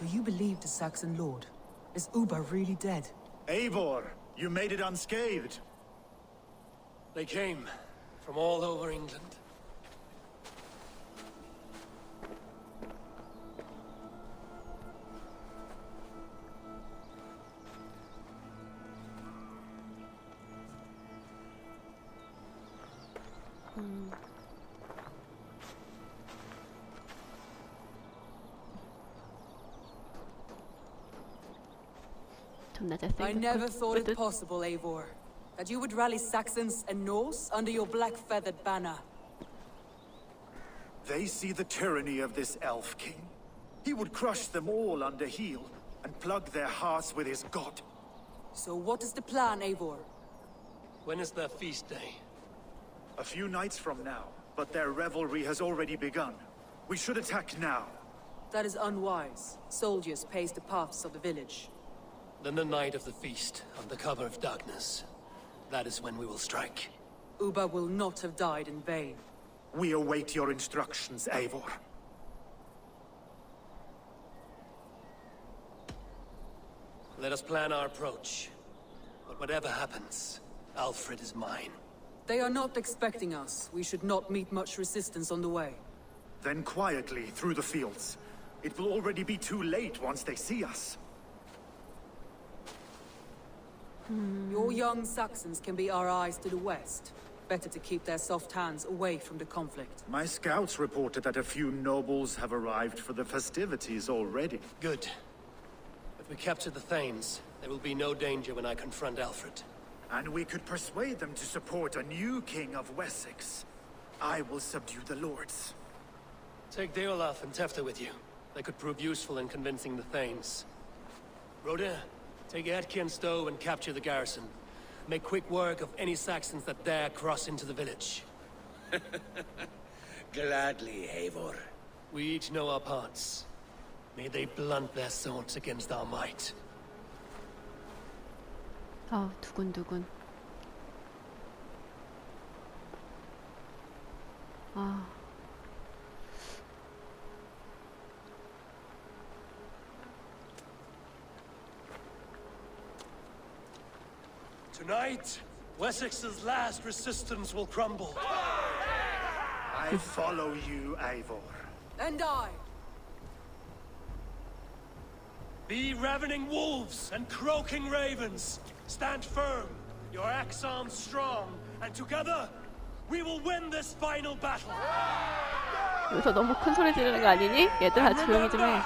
Do you believe the Saxon lord? Is Uber really dead? Eivor, you made it unscathed. They came from all over England. I never thought it possible, Eivor, that you would rally Saxons and Norse under your black-feathered banner. They see the tyranny of this elf king. He would crush them all under heel and plug their hearts with his god. So what is the plan, Eivor? When is their feast day? A few nights from now, but their revelry has already begun. We should attack now. That is unwise. Soldiers pace the paths of the village. Then the night of the feast, under cover of darkness. That is when we will strike. Uber will not have died in vain. We await your instructions, Eivor. Let us plan our approach. But whatever happens, Alfred is mine. They are not expecting us. We should not meet much resistance on the way. Then quietly through the fields. It will already be too late once they see us. Your young Saxons can be our eyes to the west. Better to keep their soft hands away from the conflict. My scouts reported that a few nobles have arrived for the festivities already. Good. If we capture the Thanes, there will be no danger when I confront Alfred. And we could persuade them to support a new king of Wessex. I will subdue the lords. Take Deolaf and Tefta with you. They could prove useful in convincing the Thanes. Rhoda, take Etki and Stowe and capture the garrison. Make quick work of any Saxons that dare cross into the village. Gladly, Eivor. We each know our parts. May they blunt their swords against our might. 아, 두근두근. 아. Tonight, Wessex's last resistance will crumble. I follow you, Eivor. And I! Be ravening wolves and croaking ravens. Stand firm, your axe arms strong, and together, we will win this final battle. 여기서 너무 큰 소리 지르는 거 아니니? 얘들아 조용히 좀 해.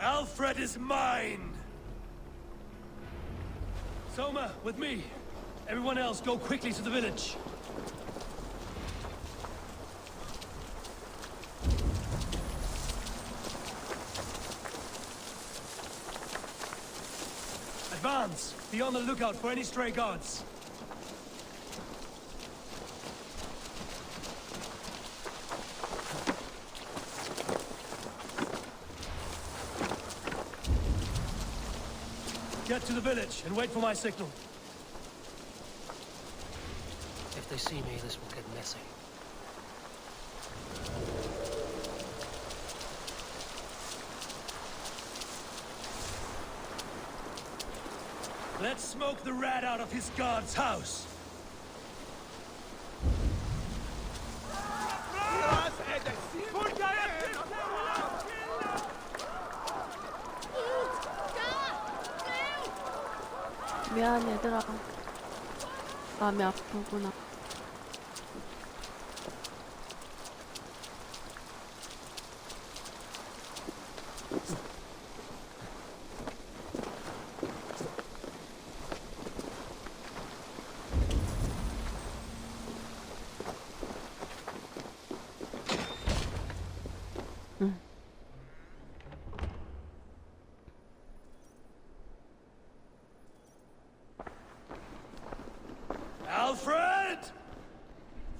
Alfred is mine. Soma, with me. Everyone else, go quickly to the village. Advance! Be on the lookout for any stray guards. Get to the village and wait for my signal. If they see me, this will get messy. Let's smoke the rat out of his guard's house. 미안 얘들아. 마음이 아프구나. Alfred!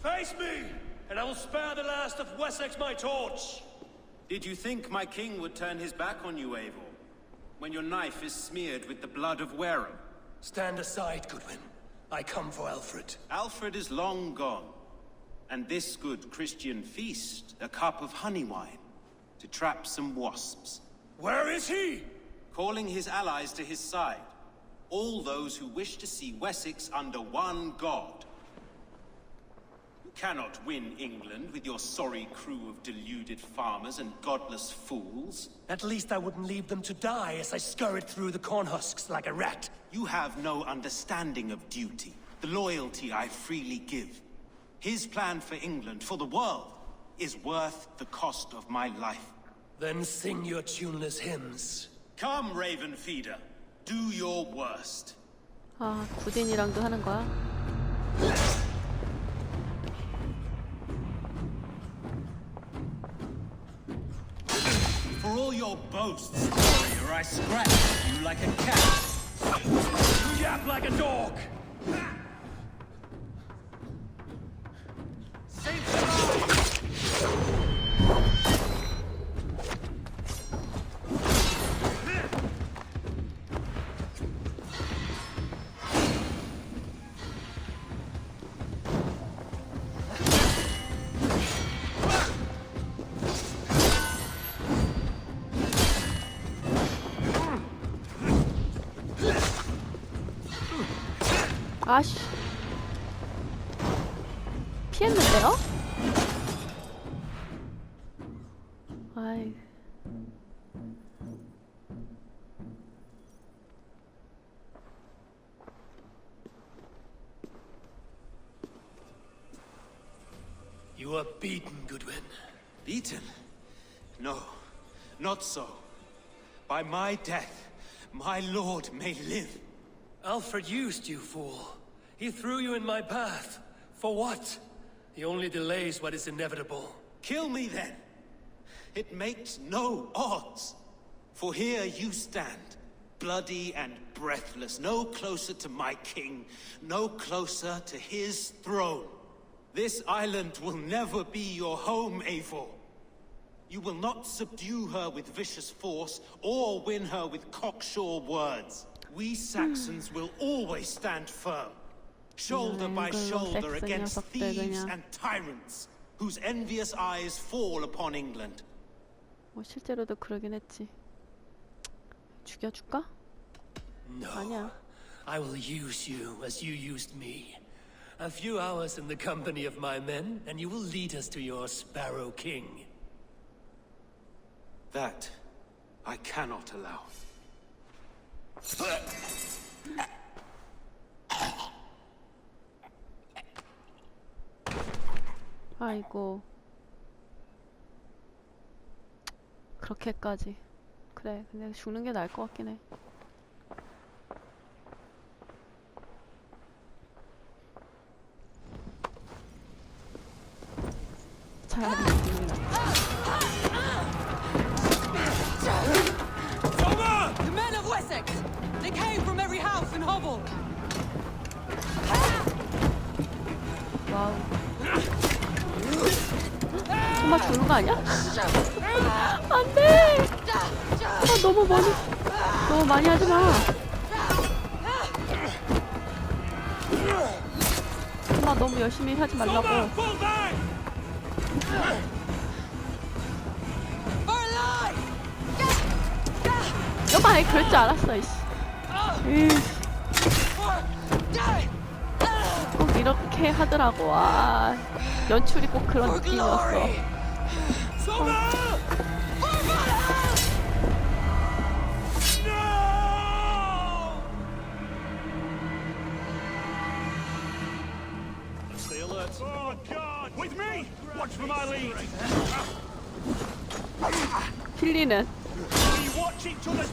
Face me, and I will spare the last of Wessex my torch. Did you think my king would turn his back on you, Eivor? When your knife is smeared with the blood of Wareham? Stand aside, Goodwin. I come for Alfred. Alfred is long gone. And this good Christian feast, a cup of honey wine, to trap some wasps. Where is he? Calling his allies to his side. All those who wish to see Wessex under one god. You cannot win England with your sorry crew of deluded farmers and godless fools. At least I wouldn't leave them to die as I scurried through the corn husks like a rat. You have no understanding of duty, the loyalty I freely give. His plan for England, for the world, is worth the cost of my life. Then sing your tuneless hymns. Come, Raven Feeder. Do your worst. 아, 구딘이랑도 하는 거야? For all your boasts, warrior, I scratch you like a cat. You yap like a dog! 아씨. 피했는데요? 아이. You are beaten, Goodwin. Beaten? No, not so. By my death, my lord may live. Alfred used you, fool. He threw you in my path. For what? He only delays what is inevitable. Kill me then. It makes no odds. For here you stand, bloody and breathless, no closer to my king, no closer to his throne. This island will never be your home, Eivor. You will not subdue her with vicious force, or win her with cocksure words. We Saxons will always stand firm, shoulder by shoulder against thieves and tyrants, whose envious eyes fall upon England. 뭐 실제로도 그러긴 했지. 죽여줄까? No. 아니야. I will use you as you used me. A few hours in the company of my men, and you will lead us to your Sparrow King. That I cannot allow. 아이고. 그렇게까지. 그래, 근데 죽는 게 나을 것 같긴 해. 차라리 죽는 게 낫지. The men of Wessex! They came from every house and hovel! 와우. 정말 죽는 거 아니야? 안 돼! 아, 너무 많이, 너무 많이 하지 마. 엄마 너무 열심히 하지 말라고. 여봐, 아이 그럴 줄 알았어, 이씨. 꼭 이렇게 하더라고. 아, 연출이 꼭 그런 느낌이었어. Stay alert. Oh, God! With me! Watch for my lead! 필리는 We watch each other's...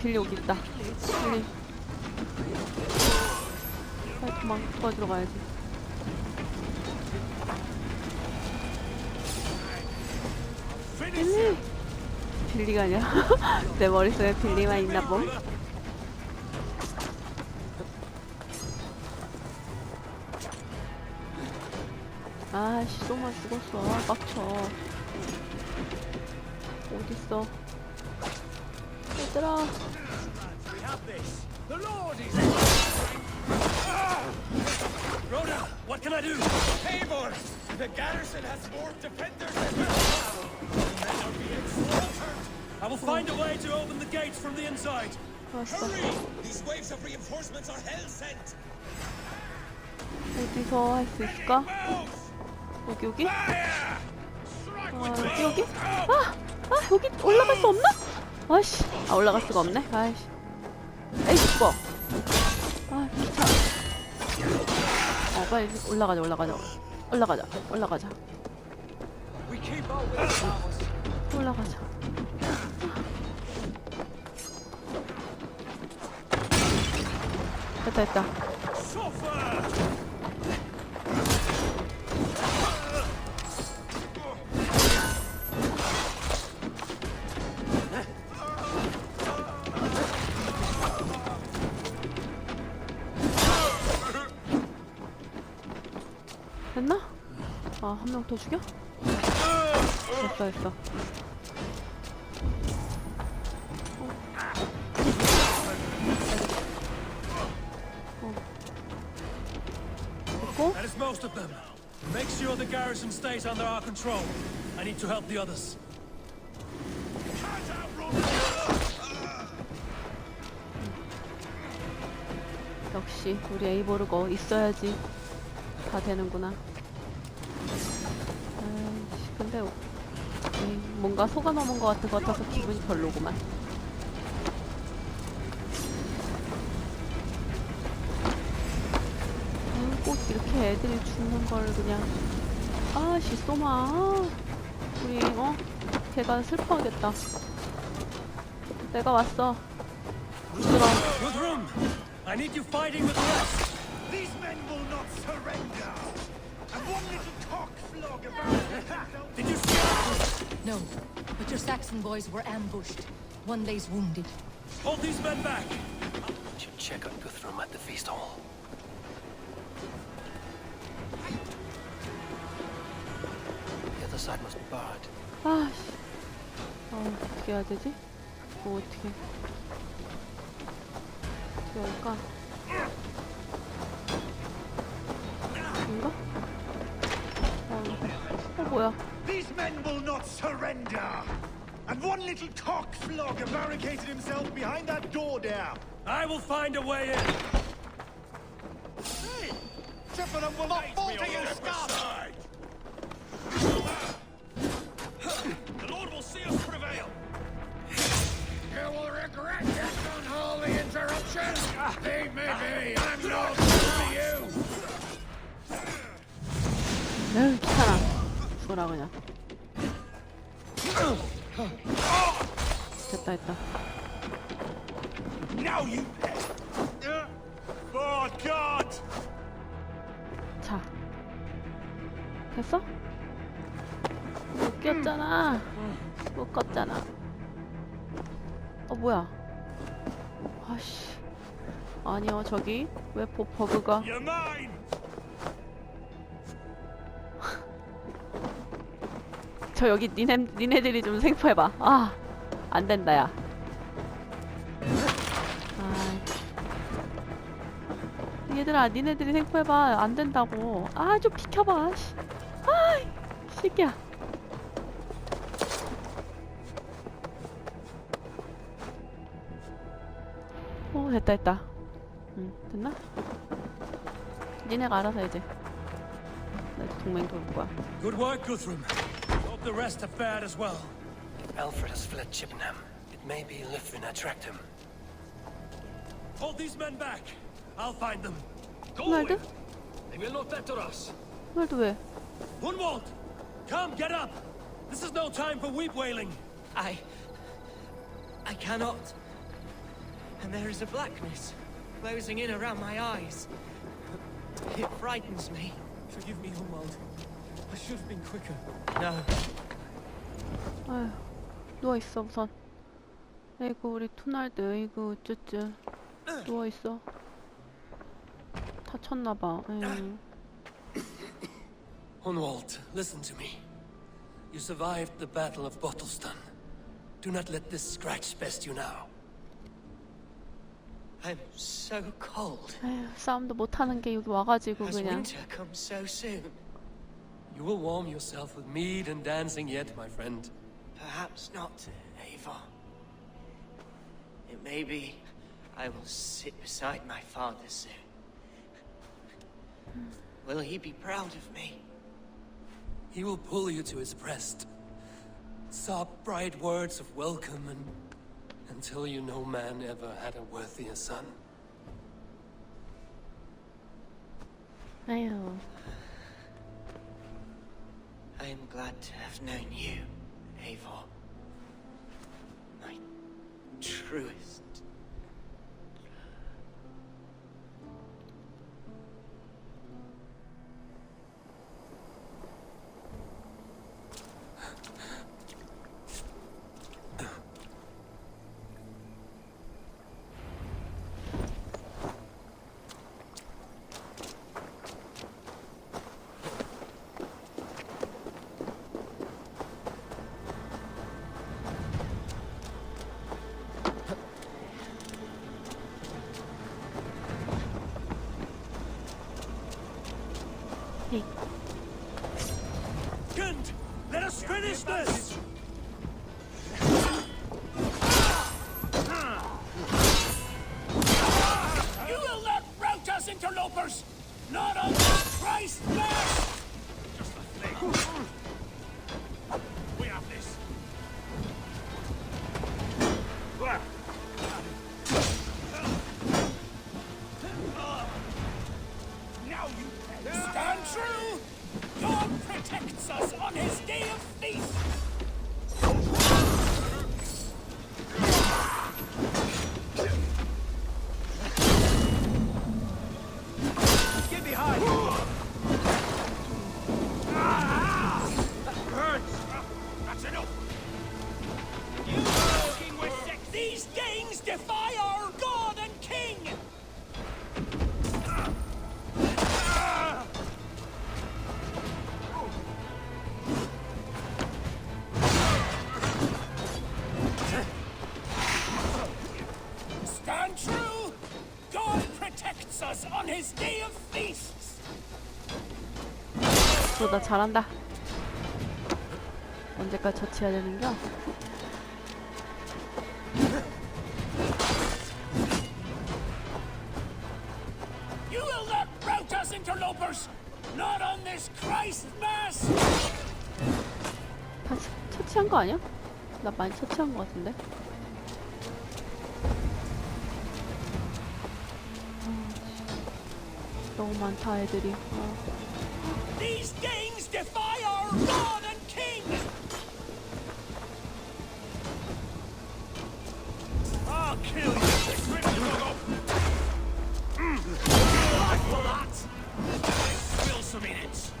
빌리 여기 있다. 빌리. 빨리 도와주러 가야지. 빌리! 빌리가 아니라 내 머릿속에 빌리만 있나 봄. 아씨, 소마 죽었어. 아, 빡쳐. 어딨어? 얘들아. We have this. The Lord is. Rhoda, what can I do? Eivor! The garrison has more defenders than before. Men are being slaughtered. I will find a way to open the gates from the inside. 좋았어. These waves of reinforcements are hell sent. 어디서 할 수 있을까? 여기 여기? 여기? 여기 올라갈 수 없나? 아이씨, 올라갈 수가 없네. 아이씨, 에이 죽어. 귀찮아. 빨리 올라가자. 올라가자. 됐다. 됐나? 한 명 더 죽여? 됐어. 됐고? That is most of them. Make sure the garrison stays under our control. I need to help the others. 역시 우리 에이보르거 있어야지 다 되는구나. 근데 뭔가 속아 넘은 것 같아서 기분이 별로구만. 꼭 이렇게 애들이 죽는 걸 그냥 시소마 우리 걔가 슬퍼하겠다. 내가 왔어. Guthrum, I need you fighting with the rest. These men will not surrender. And one little cock flog about. Did you see? No, but your Saxon boys were ambushed. One lays wounded. Hold these men back. Should check on Guthrum at the feast hall. The other side must be barred. 어떻게 해야 되지? 어떻게 할까? 인가? 뭐야? These men will not surrender. And one little cock flog barricaded himself behind that door there. I will find a way in. Hey! Chippenham will not fall to your stuff! The Lord will see us prevail. You will regret this unholy interruption! Leave me be! I'm no good to you! 귀찮아. 죽어라 그냥. 됐다. Now you. Oh God! 자, 됐어? 못 꼈잖아. 못 껐잖아. 뭐야? 아씨. 아니요, 저기 왜 버그가? You're mine. 저 여기 니네들이 좀 생포해봐. 안 된다 야. 얘들아, 니네들이 생포해봐. 안 된다고. 좀 비켜봐. 새끼야. 됐다. 됐나? 니네가 알아서 해야지. 나 동맹 돌 거야. Good work, Guthrum. Hope the rest have fared as well. Alfred has fled Chippenham. It may be Lythvin tracked him. Hold these men back. I'll find them. 호날두? They will not better us. 호날두 왜? Hunwald, come, get up. This is no time for weep wailing. I cannot. And there is a blackness closing in around my eyes. It frightens me. Forgive me, Hunwald. I should have been quicker. No. 아휴, 누워있어 우선. 에이구 우리 투날드, 에이구 어쩌쩌. 누워있어. 다쳤나봐. Hunwald, listen to me. You survived the Battle of Bottleston. Do not let this scratch best you now. I'm so cold. 에휴, 싸움도 못하는 게 여기 와가지고 Has 그냥. winter come so soon? You will warm yourself with mead and dancing yet, my friend. Perhaps not, Eivor. It may be I will sit beside my father soon. Will he be proud of me? He will pull you to his breast, sob bright words of welcome, and until you no man ever had a worthier son. 에휴. I am glad to have known you, Eivor. My truest. 에이. Gund, let us finish this! You will not rout us, interlopers! Not on this Christ Mass! Just a thing. We have this. Now you stand true! God protects us on his day of feast! Get behind! That hurts! That's enough! You fucking with sex! These Danes defy our God and King! Stand true! God protects us on his day of feasts! 나 잘한다. 언제까지 처치해야 되는겨? You will not rout us, interlopers! Not on this Christ Mass! 다 처치한 거 아니야? 나 많이 처치한 거 같은데? 너무 많다 애들이. These Danes defy our God and King! I'll kill you! For that! Spill some in it!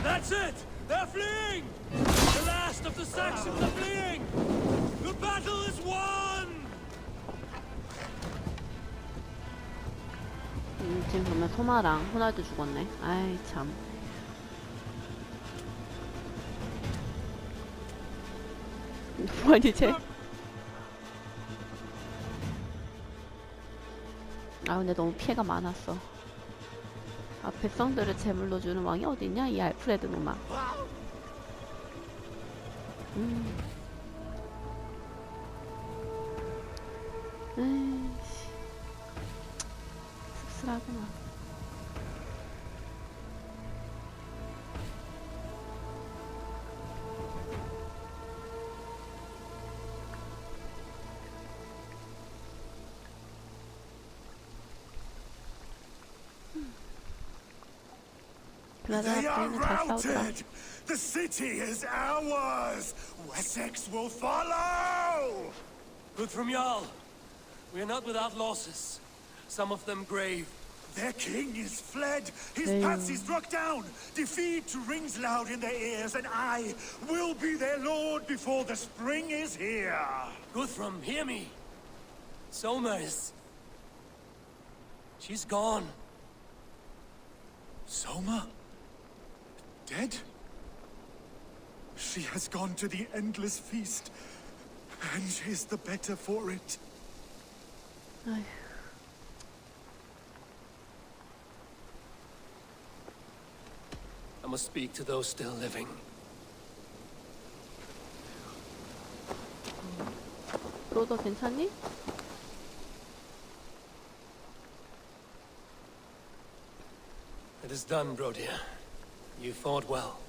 That's it! They're fleeing! The last of the Saxons are fleeing! The battle is won! 지금 보면 소마랑 호날두 죽었네. 아이 참. 뭐니 쟤? 아 근데 너무 피해가 많았어. 아 백성들을 제물로 주는 왕이 어딨냐? 이 알프레드 놈아. 에이씨. 씁쓸하구나. They are routed! The city is ours! Wessex will follow! Good from Jarl. We are not without losses. Some of them grave. Their king is fled! His patsy struck down! Defeat rings loud in their ears, and I will be their lord before the spring is here! Guthrum, hear me. Soma is... She's gone. Soma? Dead? She has gone to the endless feast, and is the better for it. 아휴. I must speak to those still living. 브로더 괜찮니? It is done, Brodir. You fought well.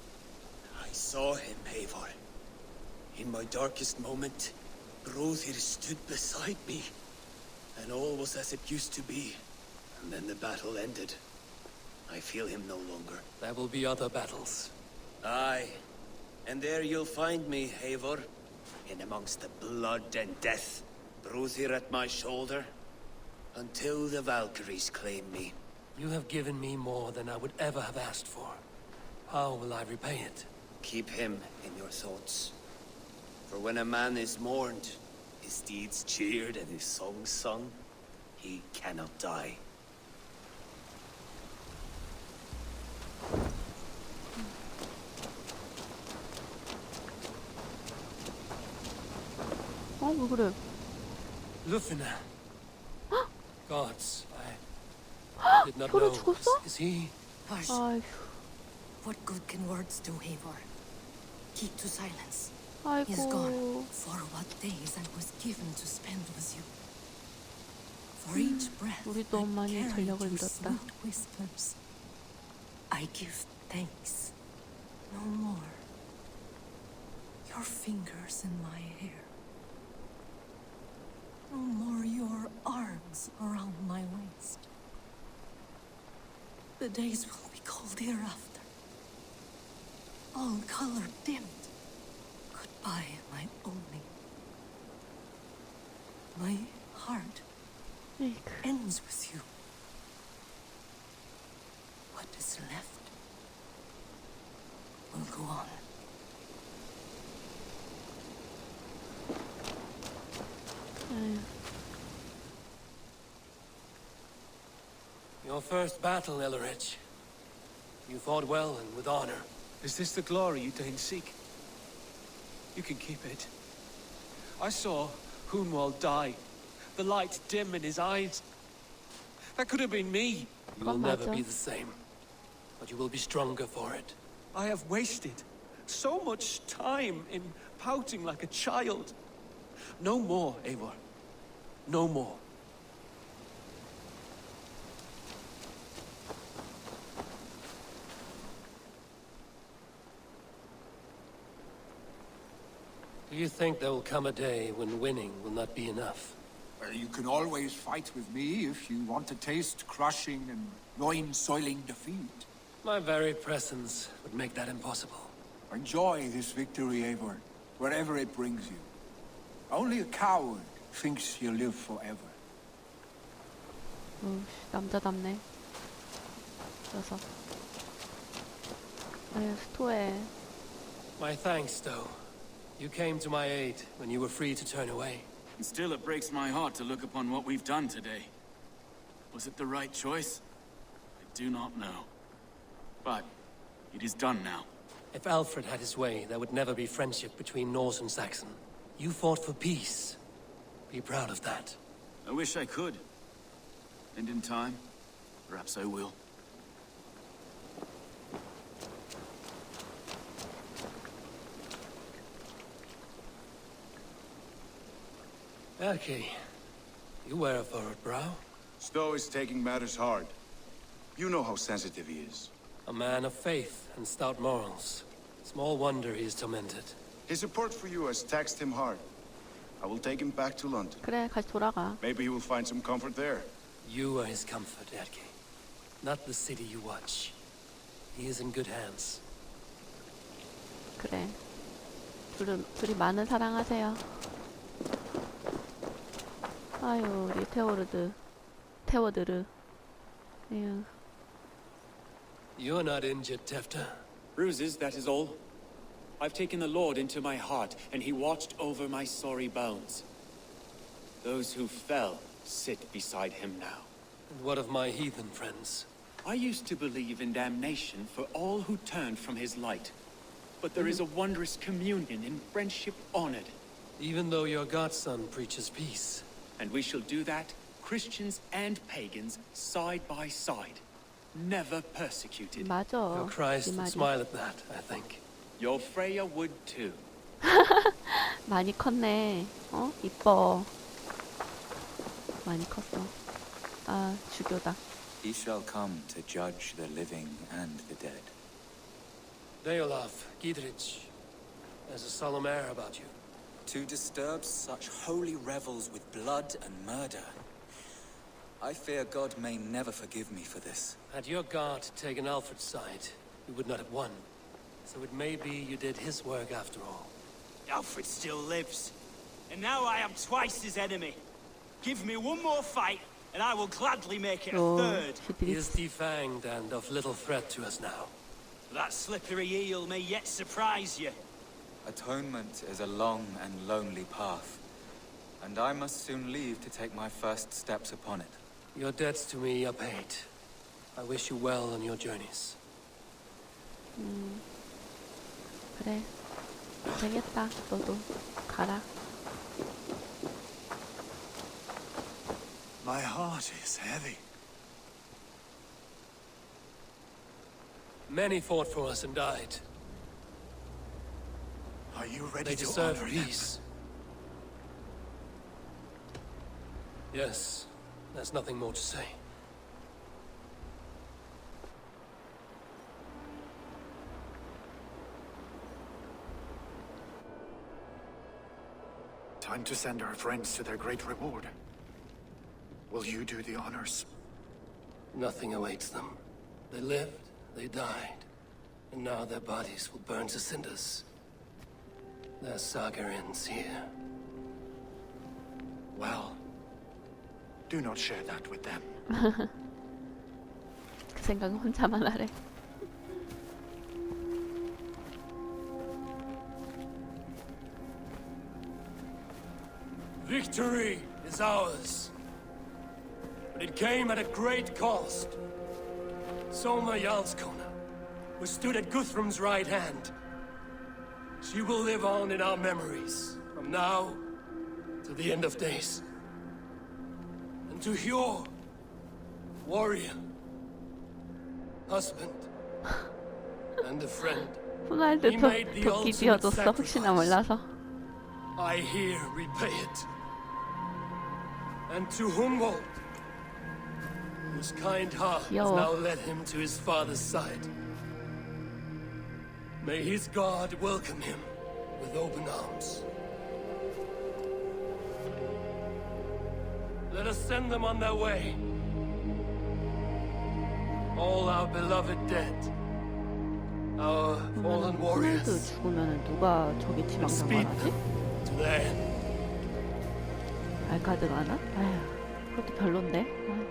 I saw him, Eivor. In my darkest moment, Brodir stood beside me, and all was as it used to be. And then the battle ended. I feel him no longer. There will be other battles. Aye, and there you'll find me, Eivor. In amongst the blood and death, Brodir at my shoulder, until the Valkyries claim me. You have given me more than I would ever have asked for. How will I repay it? Keep him in your thoughts. For when a man is mourned, his deeds cheered and his songs sung, he cannot die. 왜 그래? Lufina. Gods, I did not know. 표를 죽었어? Is he? Hush. 아휴. What good can words do, Eivor? Keep to silence. He's gone. 아이고. For what days I was given to spend with you. For each breath 우리도 I 엄마니 carried 전력을 your 잃었다. sweet whispers. I give thanks. No more. Your fingers in my hair. No more your arms around my waist. The days will be cold hereafter. All color dimmed. Goodbye, my only. My heart 에이그. ends with you. What is left will go on. 아휴. Your first battle, Ellerich. You fought well and with honor. Is this the glory you deign seek? You can keep it. I saw Hunwald die. The light dim in his eyes. That could have been me. You will 그건 never 맞아. be the same. But you will be stronger for it. I have wasted so much time in pouting like a child. No more, Eivor. No more. Do you think there will come a day when winning will not be enough? Well, you can always fight with me if you want to taste crushing and loin-soiling defeat. My very presence would make that impossible. Enjoy this victory, Eivor, wherever it brings you. Only a coward thinks he'll live forever. 남자답네. 녀석. 아유, 스토해. My thanks, though. You came to my aid when you were free to turn away. And still it breaks my heart to look upon what we've done today. Was it the right choice? I do not know. But it is done now. If Alfred had his way, there would never be friendship between Norse and Saxon. You fought for peace. Be proud of that. I wish I could. And in time, perhaps I will. Erki, you wear a furrowed brow. Stowe is taking matters hard. You know how sensitive he is. A man of faith and stout morals. Small wonder he is tormented. His support for you has taxed him hard. I will take him back to London. 그래, 같이 돌아가. Maybe he will find some comfort there. You are his comfort, Erki. Not the city you watch. He is in good hands. 그래. 둘이 많은 사랑하세요. 아유, 우리 테워드르. 에휴. You're not injured, Tefta. Bruises, that is all. I've taken the Lord into my heart, and he watched over my sorry bones. Those who fell sit beside him now. And what of my heathen friends? I used to believe in damnation for all who turned from his light. But there is a wondrous communion in friendship honored. Even though your godson preaches peace. And we shall do that Christians and pagans side by side, never persecuted. 맞아. Your Christ 이 would 말이. smile at that, I think. Your Freya would too. 많이 컸네. 어? 이뻐. 많이 컸어. 아, 주교다. He shall come to judge the living and the dead. Deolaf, Gidrich, there's a solemn air about you. To disturb such holy revels with blood and murder. I fear God may never forgive me for this. Had your guard taken Alfred's side, you would not have won. So it may be you did his work after all. Alfred still lives. And now I am twice his enemy. Give me one more fight, and I will gladly make it a third. He is defanged and of little threat to us now. That slippery eel may yet surprise you. Atonement is a long and lonely path, and I must soon leave to take my first steps upon it. Your debts to me are paid. I wish you well on your journeys. 그래. 되겠다. 너도 가라. My heart is heavy. Many fought for us and died. Are you ready They to deserve honor them? peace. Yes, there's nothing more to say. Time to send our friends to their great reward. Will you do the honors? Nothing awaits them. They lived, they died, and now their bodies will burn to cinders. Their saga ends here. Well, do not share that with them. 그 생각은 혼자만 하래. Victory is ours. But it came at a great cost. Soma Jarlskona, who stood at Guthrum's right hand. She will live on in our memories, from now to the end of days. And to Hjor, warrior, husband, and a friend. 호날두 He made the 도끼 ultimate 쥐어줬어. 혹시나 몰라서. I here repay it. And to Humboldt, whose kind heart has 귀여워. now led him to his father's side. May his God welcome him with open arms. Let us send them on their way. All our beloved dead. Our fallen 호날두 warriors. 죽으면 누가 저기 지망장관 하지? To their end. 알카드가 하나? 아휴, 그것도 별론데. 아휴.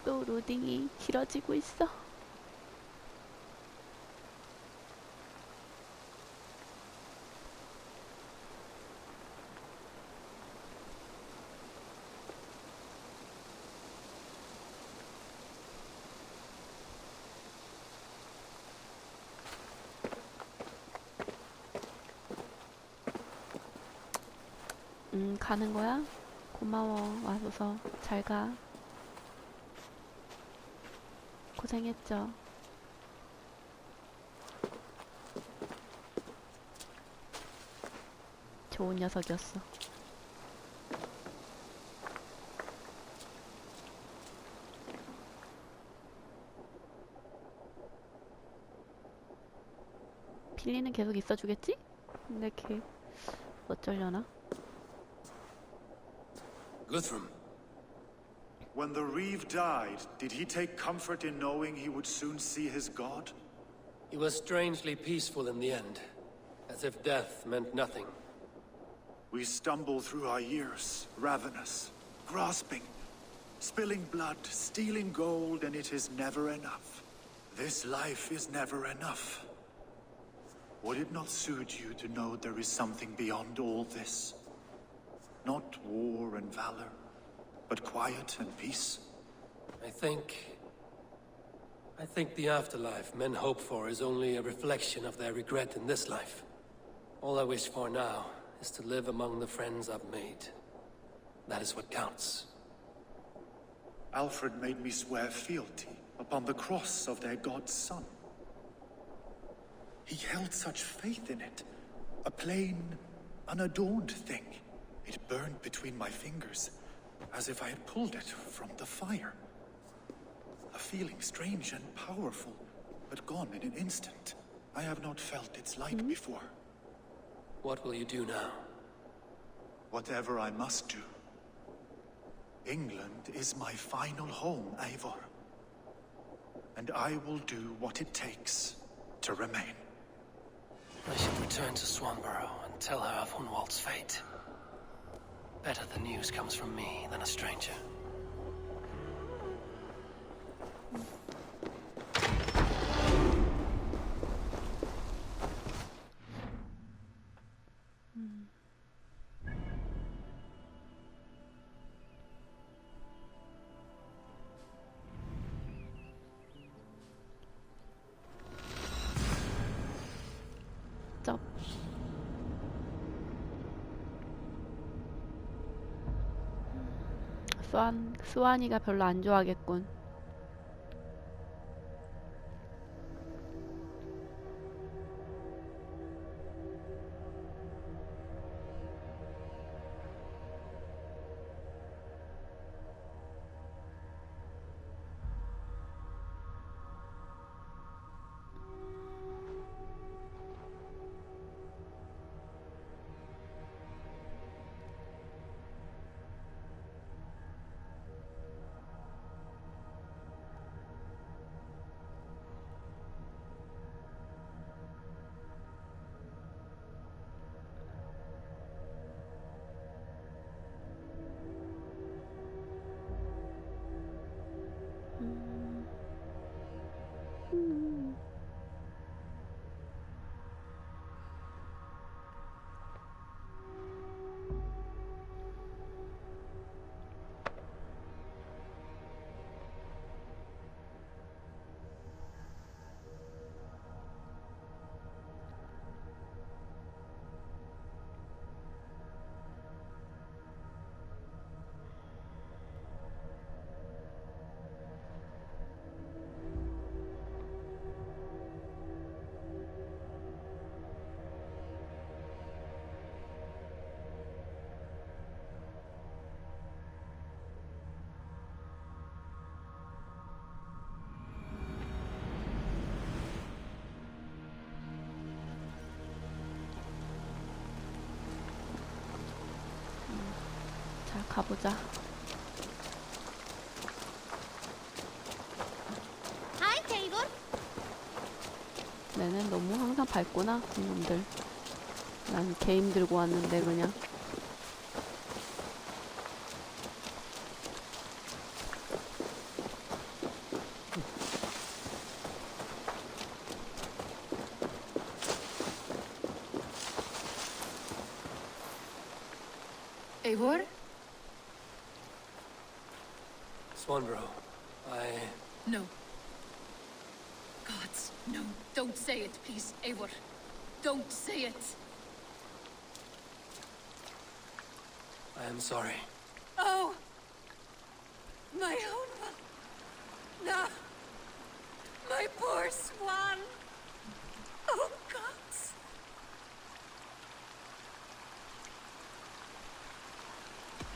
또 로딩이 길어지고 있어. 가는 거야? 고마워. 와줘서 잘 가. 고생했죠. 좋은 녀석이었어. 빌리는 계속 있어주겠지? 근데 걔 어쩌려나? Guthrum, When the Reeve died, did he take comfort in knowing he would soon see his god? He was strangely peaceful in the end, as if death meant nothing. We stumble through our years, ravenous, grasping, spilling blood, stealing gold, and it is never enough. This life is never enough. Would it not suit you to know there is something beyond all this? Not war and valor, but quiet and peace? I think the afterlife men hope for is only a reflection of their regret in this life. All I wish for now is to live among the friends I've made. That is what counts. Alfred made me swear fealty upon the cross of their god's son. He held such faith in it, a plain, unadorned thing. It burned between my fingers, as if I had pulled it from the fire. A feeling strange and powerful, but gone in an instant. I have not felt its like before. What will you do now? Whatever I must do. England is my final home, Eivor. And I will do what it takes to remain. I should return to Swanborough and tell her of Hunwald's fate. Better the news comes from me than a stranger. 수완이가 별로 안 좋아하겠군. 자, 가보자. Hi, Tabor. 얘는 너무 항상 밝구나, 이놈들. 난 게임 들고 왔는데 그냥. Eivor? Swanborough, No. Gods, no. Don't say it, please, Eivor. Don't say it. I am sorry. Oh! My own one. No. My poor swan. Oh, gods.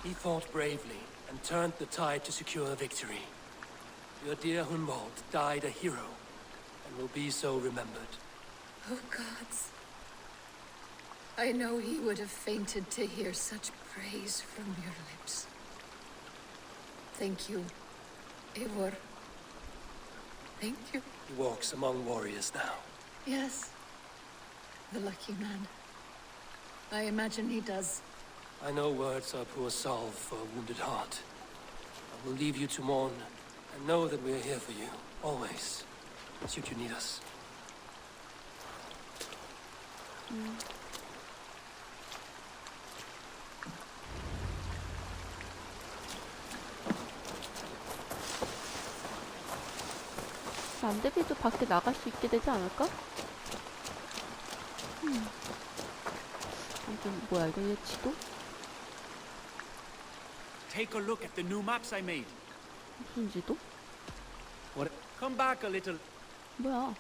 He fought bravely and turned the tide to secure a victory. Your dear Hunwald died a hero and will be so remembered. Oh, gods. I know he would have fainted to hear such praise from your lips. Thank you, Eivor. Thank you. He walks among warriors now. Yes. The lucky man. I imagine he does. I know words are poor salve for a wounded heart. I will leave you to mourn, and know that we are here for you, always, should you need us. 남대비도 밖에 나갈 수 있게 되지 않을까? 아무튼 뭐야 이거 얘 지도? Take a look at the new maps I made. 무슨 지도? What? Come back a little. 뭐야?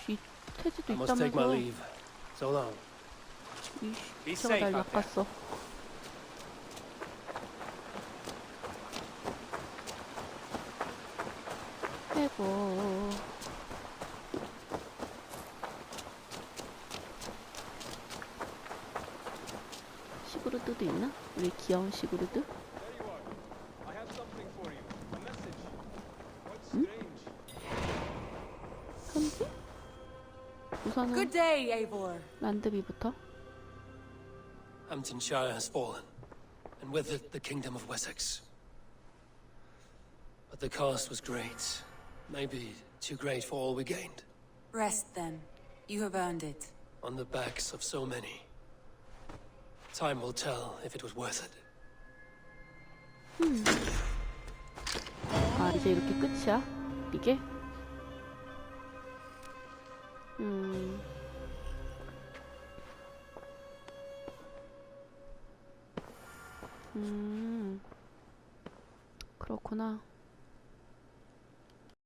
이 태지도 I must take my 있다면서? leave. So long. 이 저가 날 낚았어. 아이고. 시그루드도 있나? 우리 귀여운 시그루드? 응? 편지? 우선은 Good day, Eivor. 란드비부터. Hamptonshire has fallen, and with it the kingdom of Wessex. But the cost was great. Maybe too great for all we gained. Rest then. You have earned it. On the backs of so many. Time will tell if it was worth it. 아, 이제 이렇게 끝이야? 이게? 그렇구나.